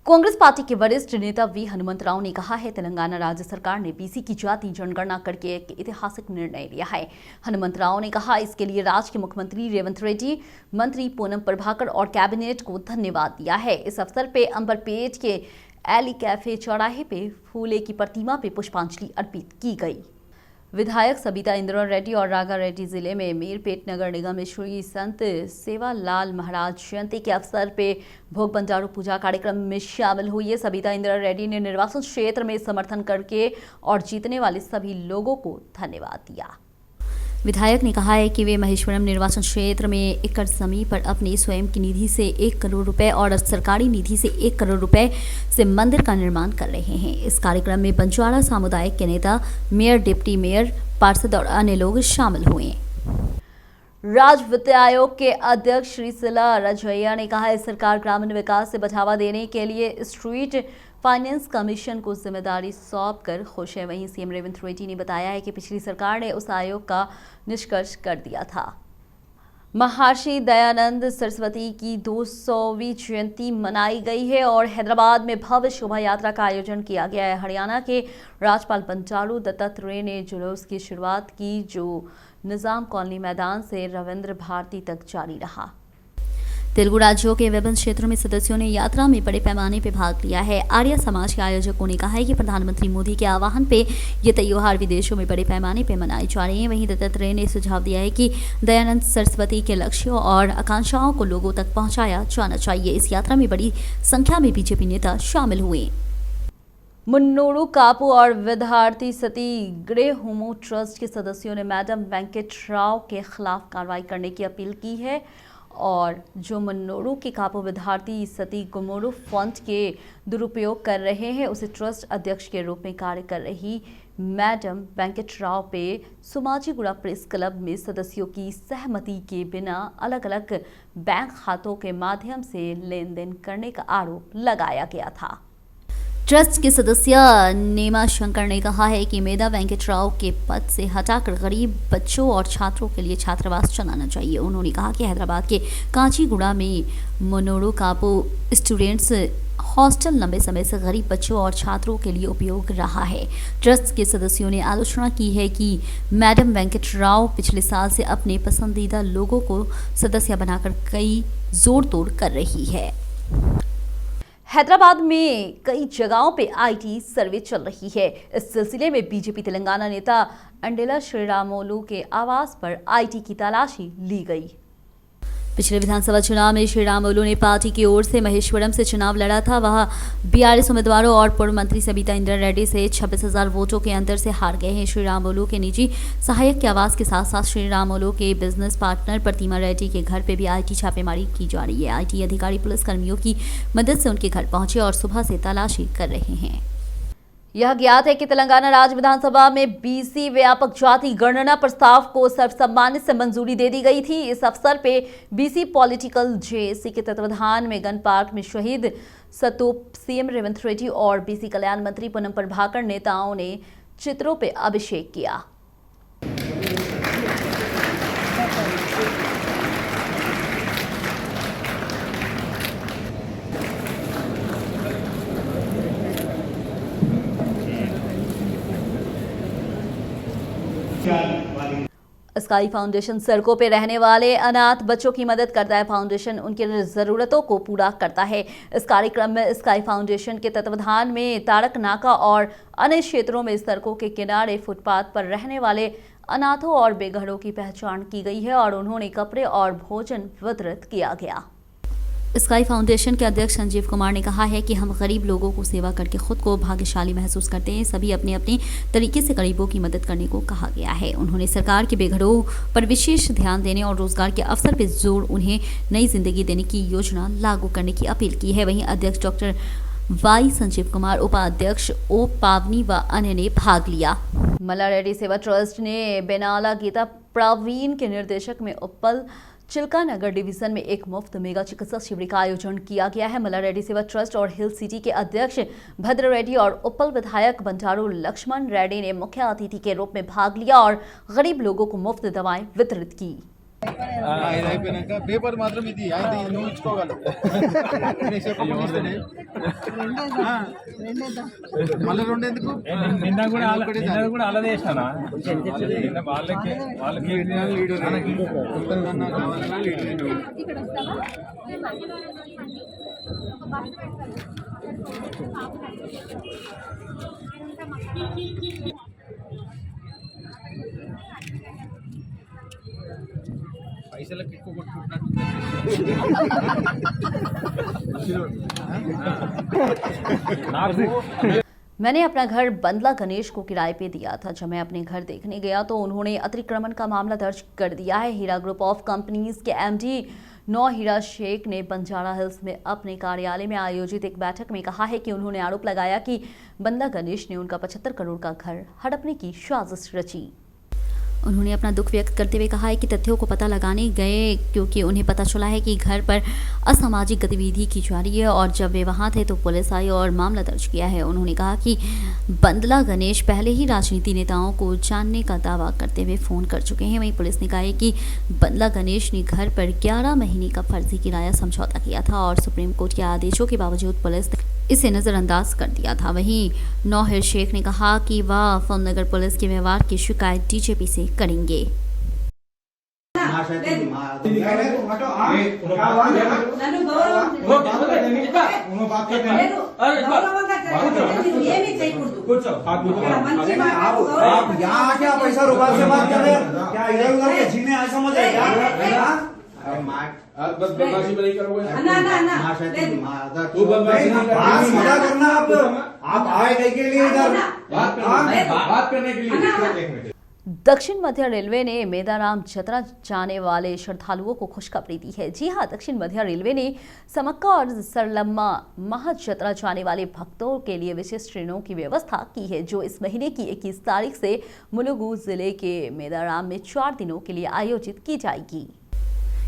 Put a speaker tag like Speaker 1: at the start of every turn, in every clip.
Speaker 1: Congress party के वरिष्ठ नेता वी हनुमंतराव ने कहा है, तेलंगाना राज्य सरकार ने बीसी की जाति जनगणना करके एक ऐतिहासिक निर्णय लिया है। हनुमंतराव ने कहा, इसके लिए राज्य के मुख्यमंत्री रेवंत रेड्डी, मंत्री पूनम प्रभाकर और कैबिनेट को धन्यवाद दिया है। इस अवसर पे अंबरपेट के एली कैफे चौराहे पे फूले की प्रतिमा पे पुष्पांजलि अर्पित की गई। विधायक सबिता इंद्रा रेड्डी और रागा रेड्डी जिले में मीरपेट नगर निगम में श्री संत सेवालाल महाराज जयंती के अवसर पे भोग बंजारू पूजा कार्यक्रम में शामिल हुई। सबिता इंद्रा रेड्डी ने निर्वाचन क्षेत्र में समर्थन करके और जीतने वाले सभी लोगों को धन्यवाद दिया। विधायक ने कहा है कि वे महेश्वरम निर्वाचन क्षेत्र में एकड़ जमीन पर अपनी स्वयं की निधि से 1 करोड़ रुपए और सरकारी निधि से 1 करोड़ रुपए से मंदिर का निर्माण कर रहे हैं। इस कार्यक्रम में बंजारा सामुदायिक के नेता, मेयर, डिप्टी मेयर, पार्षद और अन्य लोग शामिल हुए। राज्य वित्त आयोग के अध्यक्ष श्री सिला रजैया ने कहा है, सरकार ग्रामीण विकास से बढ़ावा देने के लिए स्ट्रीट फाइनेंस कमीशन को जिम्मेदारी सौंपकर खुश है। वहीं सीएम रेवंत रेड्डी ने बताया है कि पिछली सरकार ने उस आयोग का निष्कर्ष कर दिया था। महर्षि दयानंद सरस्वती की 200वीं जयंती मनाई गई है और हैदराबाद में भव्य शोभा यात्रा का आयोजन किया गया है। हरियाणा के राज्यपाल बंडारू दत्तात्रेय ने जुलूस की शुरुआत की, जो निजाम कॉलोनी मैदान से रविंद्र भारती तक जारी रहा। तेलुगु राज्यों के विभिन्न क्षेत्रों में सदस्यों ने यात्रा में बड़े पैमाने पर भाग लिया है। आर्य समाज के आयोजकों ने कहा है कि प्रधानमंत्री मोदी के आह्वान पे ये त्योहार विदेशों में बड़े पैमाने पर मनाए जा रहे हैं। वहीं दत्तात्रेय ने सुझाव दिया है कि दयानंद सरस्वती के लक्ष्यों और आकांक्षाओं को लोगों तक पहुंचाया जाना चाहिए। इस यात्रा में बड़ी संख्या में बीजेपी नेता शामिल हुए। मुन्नूरू कापू और विद्यार्थी सती गृह होमो ट्रस्ट के सदस्यों ने मैडम वेंकट राव के खिलाफ कार्रवाई करने की अपील की है और जो मुन्नूरू के कापू विद्यार्थी सती गुमुरू फंड के दुरुपयोग कर रहे हैं, उसे ट्रस्ट अध्यक्ष के रूप में कार्य कर रही मैडम वेंकट राव पे सोमाजीगुड़ा प्रेस क्लब में सदस्यों की सहमति के बिना अलग अलग बैंक खातों के माध्यम से लेन देन करने का आरोप लगाया गया था। ट्रस्ट के सदस्य नेमा शंकर ने कहा है कि मेधा वेंकट राव के पद से हटाकर गरीब बच्चों और छात्रों के लिए छात्रावास चलाना चाहिए। उन्होंने कहा कि हैदराबाद के कांचीगुड़ा में मुन्नूरू कापू स्टूडेंट्स हॉस्टल लंबे समय से गरीब बच्चों और छात्रों के लिए उपयोग रहा है। ट्रस्ट के सदस्यों ने आलोचना की है कि मैडम वेंकट राव पिछले साल से अपने पसंदीदा लोगों को सदस्य बनाकर कई जोड़ तोड़ कर रही है। हैदराबाद में कई जगहों पे आईटी सर्वे चल रही है। इस सिलसिले में बीजेपी तेलंगाना नेता अंडेला श्रीरामोलू के आवास पर आईटी की तलाशी ली गई। पिछले विधानसभा चुनाव में श्रीरामोलू ने पार्टी की ओर से महेश्वरम से चुनाव लड़ा था। वह बीआरएस उम्मीदवारों और पूर्व मंत्री सबिता इंद्रा रेड्डी से 26,000 वोटों के अंतर से हार गए हैं। श्रीरामोलू के निजी सहायक के आवास के साथ साथ श्रीरामोलू के बिजनेस पार्टनर प्रतिमा रेड्डी के घर पे भी आईटी छापेमारी की जा रही है। आईटी अधिकारी पुलिस कर्मियों की मदद से उनके घर पहुंचे और सुबह से तलाशी कर रहे हैं। यह ज्ञात है कि तेलंगाना राज्य विधानसभा में बीसी व्यापक जाति गणना प्रस्ताव को सर्वसम्मति से मंजूरी दे दी गई थी। इस अवसर पे बीसी पॉलिटिकल जेएसी के तत्वाधान में गन पार्क में शहीद स्तूप सीएम रेवंत रेड्डी और बीसी कल्याण मंत्री पूनम प्रभाकर नेताओं ने चित्रों पे अभिषेक किया। स्काई फाउंडेशन सड़कों पे रहने वाले अनाथ बच्चों की मदद करता है। फाउंडेशन उनकी जरूरतों को पूरा करता है। इस कार्यक्रम में स्काई फाउंडेशन के तत्वाधान में तारक नाका और अन्य क्षेत्रों में सड़कों के किनारे फुटपाथ पर रहने वाले अनाथों और बेघरों की पहचान की गई है और उन्होंने कपड़े और भोजन वितरित किया गया। स्काई फाउंडेशन के अध्यक्ष संजीव कुमार ने कहा है कि हम गरीब लोगों को सेवा करके खुद को भाग्यशाली महसूस करते हैं। सभी अपने अपने तरीके से गरीबों की मदद करने को कहा गया है। उन्होंने सरकार के बेघरों पर विशेष ध्यान देने और रोजगार के अवसर पर जोर उन्हें नई जिंदगी देने की योजना लागू करने की अपील की है। वहीं अध्यक्ष डॉक्टर वाई संजीव कुमार, उपाध्यक्ष ओ पावनी व अन्य ने भाग लिया। मल्ला रेड्डी सेवा ट्रस्ट ने बेनाला गीता प्रवीण के निर्देशक में उपल चिल्का नगर डिवीजन में एक मुफ्त मेगा चिकित्सा शिविर का आयोजन किया गया है। मल्ला रेड्डी सेवा ट्रस्ट और हिल सिटी के अध्यक्ष भद्र रेड्डी और उपल विधायक बंडारू लक्ष्मण रेड्डी ने मुख्य अतिथि के रूप में भाग लिया और गरीब लोगों को मुफ्त दवाएं वितरित की।
Speaker 2: ఇది అయిపోయినాక పేపర్ మాత్రం ఇది అయితే నువ్వు ఇచ్చుకోగలవు. మళ్ళీ రెండు ఎందుకు?
Speaker 3: నిన్న కూడా అలాగే చేసినా వాళ్ళకి
Speaker 2: పైసలకు ఎక్కువ కొట్టుకుంటున్నట్టు.
Speaker 1: मैंने अपना घर बंदला गणेश को किराए पे दिया था। जब मैं अपने घर देखने गया तो उन्होंने अतिक्रमण का मामला दर्ज कर दिया है। हीरा ग्रुप ऑफ कंपनीज के एमडी नौ हीरा शेख ने बंजारा हिल्स में अपने कार्यालय में आयोजित एक बैठक में कहा है कि उन्होंने आरोप लगाया कि बंदला गणेश ने उनका 75 करोड़ का घर हड़पने की साजिश रची। उन्होंने अपना दुख व्यक्त करते हुए कहा है कि तथ्यों को पता लगाने गए क्योंकि उन्हें पता चला है कि घर पर असामाजिक गतिविधि की जा रही है और जब वे वहां थे तो पुलिस आई और मामला दर्ज किया है। उन्होंने कहा कि बंदला गणेश पहले ही राजनीति नेताओं को जानने का दावा करते हुए फ़ोन कर चुके हैं। वहीं पुलिस ने कहा है कि बंदला गणेश ने घर पर 11 महीने का फर्जी किराया समझौता किया था और सुप्रीम कोर्ट के आदेशों के बावजूद पुलिस ने इसे नज़रअंदाज कर दिया था। वहीं नौहिर शेख ने कहा कि वह फिल्मनगर पुलिस के व्यवहार की शिकायत डीजीपी से करेंगे।
Speaker 4: पैसा रुपया से बात कर रहे हैं क्या? इधर उधर के छीने ऐसा मत है क्या?
Speaker 2: बस बदमाशी में नहीं करोगे
Speaker 4: तू बदमाशी नहीं करना। आप आए कहीं के लिए इधर
Speaker 2: बात करने के लिए।
Speaker 1: दक्षिण मध्य रेलवे ने मेदाराम जतरा जाने वाले श्रद्धालुओं को खुशखबरी दी है। जी हां, दक्षिण मध्य रेलवे ने समक्का और सरलम्मा महाजतरा जाने वाले भक्तों के लिए विशेष ट्रेनों की व्यवस्था की है, जो इस महीने की 21 तारीख से मुलुगु जिले के मेदाराम में 4 दिनों के लिए आयोजित की जाएगी।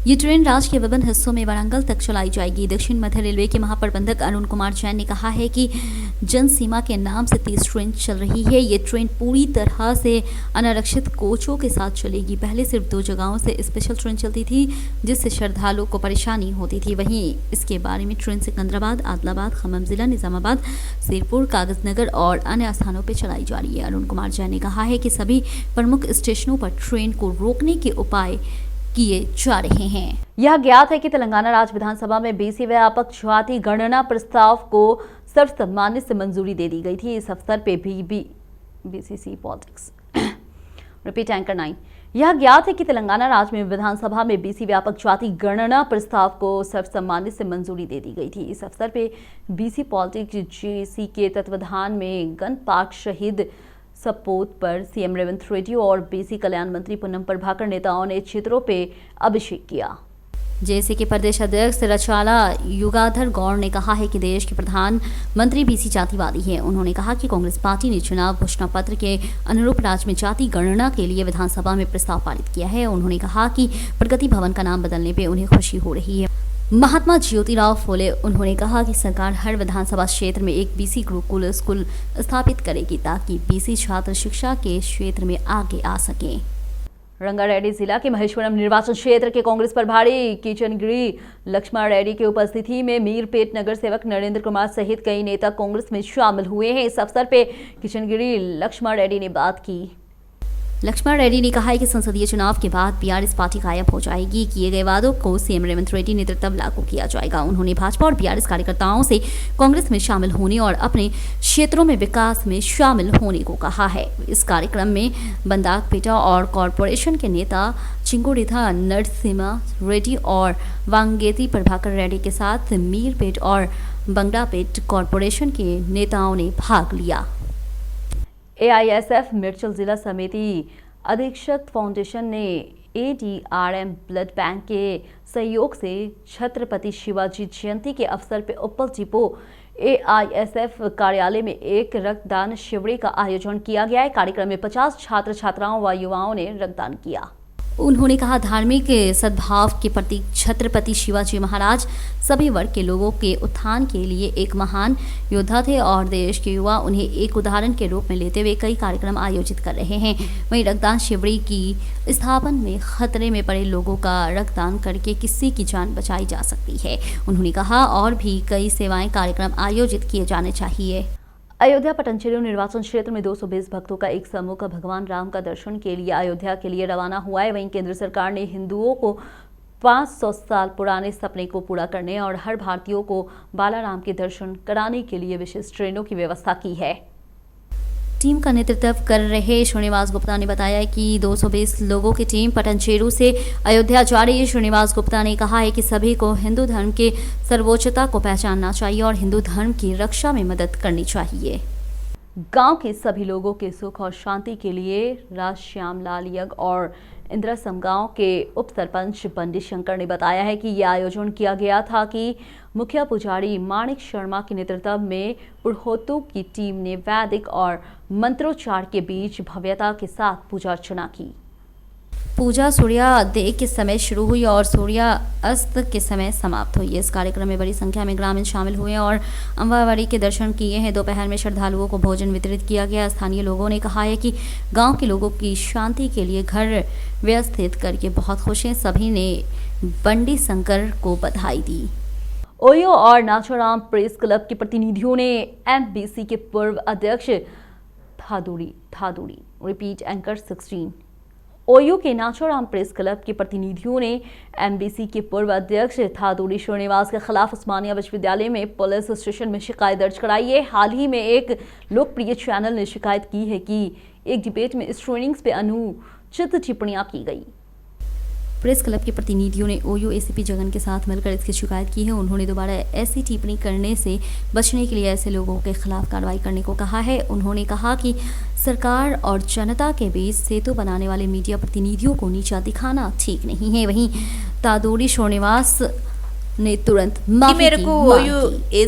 Speaker 1: ये ट्रेन राज्य के विभिन्न हिस्सों में वारंगल तक चलाई जाएगी। दक्षिण मध्य रेलवे के महाप्रबंधक अरुण कुमार जैन ने कहा है कि जनसीमा के नाम से 30 ट्रेन चल रही है। ये ट्रेन पूरी तरह से अनारक्षित कोचों के साथ चलेगी। पहले सिर्फ 2 जगहों से स्पेशल ट्रेन चलती थी, जिससे श्रद्धालुओं को परेशानी होती थी। वहीं इसके बारे में ट्रेन सिकंदराबाद, आदिलाबाद, खम्मम जिला, निजामाबाद, सिरपुर, कागजनगर और अन्य स्थानों पर चलाई जा रही है। अरुण कुमार जैन ने कहा है कि सभी प्रमुख स्टेशनों पर ट्रेन को रोकने के उपाय किए जा रहे हैं। यह ज्ञात है कि तेलंगाना राज्य विधानसभा में बीसी व्यापक जाति गणना प्रस्ताव को सर्वसम्मति से मंजूरी दे दी गई थी। इस अवसर पे बीसीसी पॉलिटिक्स रिपीट एंकर 9। यह ज्ञात है कि तेलंगाना राज्य में विधानसभा में बीसी व्यापक जाति गणना प्रस्ताव को सर्वसम्मति से मंजूरी दे दी गई थी। इस अवसर पे बीसी पॉलिटिक्स जेसी के तत्वाधान में गन पार्क शहीद सपोत पर सीएम रेवंत रेड्डी और बीसी कल्याण मंत्री पूनम प्रभाकर नेताओं ने चित्रों पे अभिषेक किया। जैसे कि प्रदेश अध्यक्ष रचाला युगाधर गौड़ ने कहा है कि देश के प्रधानमंत्री बीसी जातिवादी हैं। उन्होंने कहा कि कांग्रेस पार्टी ने चुनाव घोषणा पत्र के अनुरूप राज्य में जाति गणना के लिए विधानसभा में प्रस्ताव पारित किया है। उन्होंने कहा कि प्रगति भवन का नाम बदलने पर उन्हें खुशी हो रही है। महात्मा ज्योतिराव फुले उन्होंने कहा कि सरकार हर विधानसभा क्षेत्र में एक बीसी गुरुकुल स्कूल स्थापित करेगी ताकि बीसी छात्र शिक्षा के क्षेत्र में आगे आ सकें। रंगारेड्डी जिला के महेश्वरम निर्वाचन क्षेत्र के कांग्रेस प्रभारी किशनगिरी लक्ष्मण रेड्डी की उपस्थिति में मीरपेट नगर सेवक नरेंद्र कुमार सहित कई नेता कांग्रेस में शामिल हुए हैं। इस अवसर पे किशनगिरी लक्ष्मण रेड्डी ने बात की। लक्ष्मण रेड्डी ने कहा है कि संसदीय चुनाव के बाद बीआरएस पार्टी गायब हो जाएगी। किए गए वादों को सीएम रेवंत रेड्डी नेतृत्व लागू किया जाएगा। उन्होंने भाजपा और बीआरएस कार्यकर्ताओं से कांग्रेस में शामिल होने और अपने क्षेत्रों में विकास में शामिल होने को कहा है। इस कार्यक्रम में बंदाकपेटा और कॉरपोरेशन के नेता चिंगोड़ीधा नरसिम्हा रेड्डी और वांगेती प्रभाकर रेड्डी के साथ मीरपेट और बंगलापेट कॉरपोरेशन के नेताओं ने भाग लिया। एआईएसएफ मिर्चल जिला समिति अधीक्षक फाउंडेशन ने एडीआरएम ब्लड बैंक के सहयोग से छत्रपति शिवाजी जयंती के अवसर पर उप्पल डिपो एआईएसएफ कार्यालय में एक रक्तदान शिविर का आयोजन किया गया है। कार्यक्रम में 50 छात्र छात्राओं व युवाओं ने रक्तदान किया। उन्होंने कहा धार्मिक सद्भाव के प्रतीक छत्रपति शिवाजी महाराज सभी वर्ग के लोगों के उत्थान के लिए एक महान योद्धा थे और देश के युवा उन्हें एक उदाहरण के रूप में लेते हुए कई कार्यक्रम आयोजित कर रहे हैं। वहीं रक्तदान शिविर की स्थापना में खतरे में पड़े लोगों का रक्तदान करके किसी की जान बचाई जा सकती है। उन्होंने कहा और भी कई सेवाएं कार्यक्रम आयोजित किए जाने चाहिए। अयोध्या पटनचेरू निर्वाचन क्षेत्र में 220 भक्तों का एक समूह का भगवान राम का दर्शन के लिए अयोध्या के लिए रवाना हुआ है। वहीं केंद्र सरकार ने हिंदुओं को 500 साल पुराने सपने को पूरा करने और हर भारतीयों को बालाराम के दर्शन कराने के लिए विशेष ट्रेनों की व्यवस्था की है। टीम का नेतृत्व कर रहे श्रीनिवास गुप्ता ने बताया कि 220 लोगों की टीम पटनचेरू से अयोध्या जा रही है। श्रीनिवास गुप्ता ने कहा है कि सभी को हिंदू धर्म के सर्वोच्चता को पहचानना चाहिए और हिंदू धर्म की रक्षा में मदद करनी चाहिए। गांव के सभी लोगों के सुख और शांति के लिए राजश्याम लाल यज्ञ और इंद्रसम गांव के उप सरपंच बंडी शंकर ने बताया है कि यह आयोजन किया गया था कि मुखिया पुजारी माणिक शर्मा के नेतृत्व में पुरोहितों की टीम ने वैदिक और मंत्रोच्चार के बीच भव्यता के साथ पूजा अर्चना की। पूजा सूर्योदय के समय शुरू हुई और सूर्यास्त के समय समाप्त हुई। इस कार्यक्रम में बड़ी संख्या में ग्रामीण शामिल हुए और अम्बावरी के दर्शन किए हैं। दोपहर में श्रद्धालुओं को भोजन वितरित किया गया। स्थानीय लोगों ने कहा है कि गांव के लोगों की शांति के लिए घर व्यवस्थित करके बहुत खुश हैं। सभी ने बंडी शंकर को बधाई दी। ओयो और नाचोराम प्रेस क्लब के प्रतिनिधियों ने एमबीसी के पूर्व अध्यक्ष थादुड़ी रिपीट एंकर 16 ओयू के नाचोराम प्रेस क्लब के प्रतिनिधियों ने एमबीसी के पूर्व अध्यक्ष थादुड़ी श्रीनिवास के खिलाफ उस्मानिया विश्वविद्यालय में पुलिस स्टेशन में शिकायत दर्ज कराई है। हाल ही में एक लोकप्रिय चैनल ने शिकायत की है कि एक डिबेट में स्टूडेंट्स पे अनुचित टिप्पणियां की गई। प्रेस क्लब के प्रतिनिधियों ने ओयू एसीपी जगन के साथ मिलकर इसकी शिकायत की है। उन्होंने दोबारा ऐसी टिप्पणी करने से बचने के लिए ऐसे लोगों के खिलाफ कार्रवाई करने को कहा है। उन्होंने कहा कि सरकार और जनता के बीच सेतु बनाने वाले मीडिया प्रतिनिधियों को नीचा दिखाना ठीक नहीं है। वहीं थादुड़ी श्रीनिवास ने तुरंत माफी की मांग की।